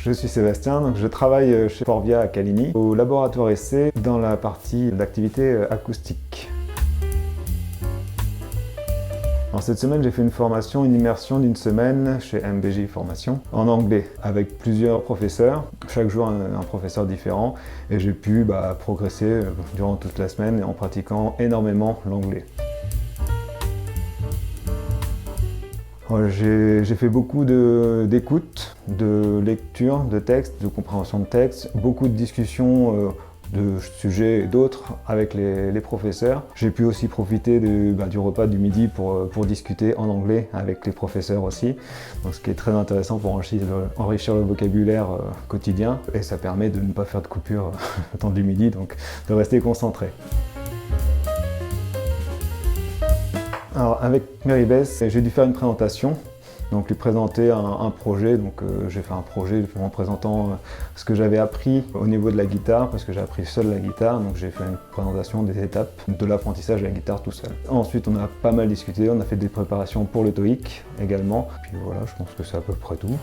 Je suis Sébastien, donc je travaille chez Forvia à Caligny, au laboratoire essai dans la partie d'activité acoustique. Alors cette semaine, j'ai fait une immersion d'une semaine chez MBJ Formation en anglais avec plusieurs professeurs, chaque jour un professeur différent, et j'ai pu progresser durant toute la semaine en pratiquant énormément l'anglais. J'ai fait beaucoup d'écoute, de lecture de textes, de compréhension de textes, beaucoup de discussions de sujets et d'autres avec les professeurs. J'ai pu aussi profiter du repas du midi pour discuter en anglais avec les professeurs aussi, donc ce qui est très intéressant pour enrichir le vocabulaire quotidien, et ça permet de ne pas faire de coupure au temps du midi, donc de rester concentré. Alors avec Mary-Beth, j'ai dû faire une présentation, donc lui présenter un projet. Donc j'ai fait un projet en présentant ce que j'avais appris au niveau de la guitare, parce que j'ai appris seul la guitare, donc j'ai fait une présentation des étapes de l'apprentissage de la guitare tout seul. Ensuite on a pas mal discuté, on a fait des préparations pour le TOEIC également, puis voilà, je pense que c'est à peu près tout.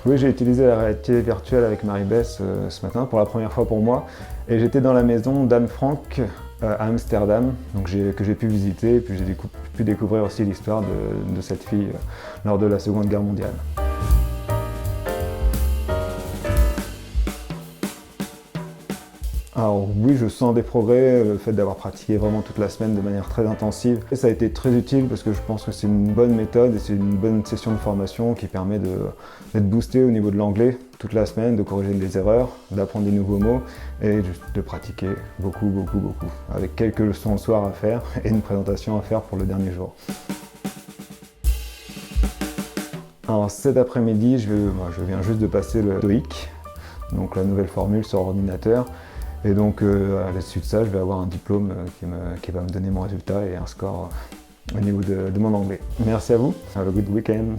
Oui, j'ai utilisé la réalité virtuelle avec Mary-Beth ce matin pour la première fois pour moi, et j'étais dans la maison d'Anne Frank à Amsterdam, que j'ai pu visiter, et puis j'ai pu découvrir aussi l'histoire de cette fille lors de la Seconde Guerre mondiale. Alors oui, je sens des progrès, le fait d'avoir pratiqué vraiment toute la semaine de manière très intensive. Et ça a été très utile parce que je pense que c'est une bonne méthode et c'est une bonne session de formation qui permet d'être boosté au niveau de l'anglais toute la semaine, de corriger des erreurs, d'apprendre des nouveaux mots et de pratiquer beaucoup, avec quelques leçons le soir à faire et une présentation à faire pour le dernier jour. Alors cet après-midi, je viens juste de passer le TOEIC, donc la nouvelle formule sur ordinateur. Et donc à la suite de ça, je vais avoir un diplôme qui va me donner mon résultat et un score au niveau de mon anglais. Merci à vous, have a good weekend.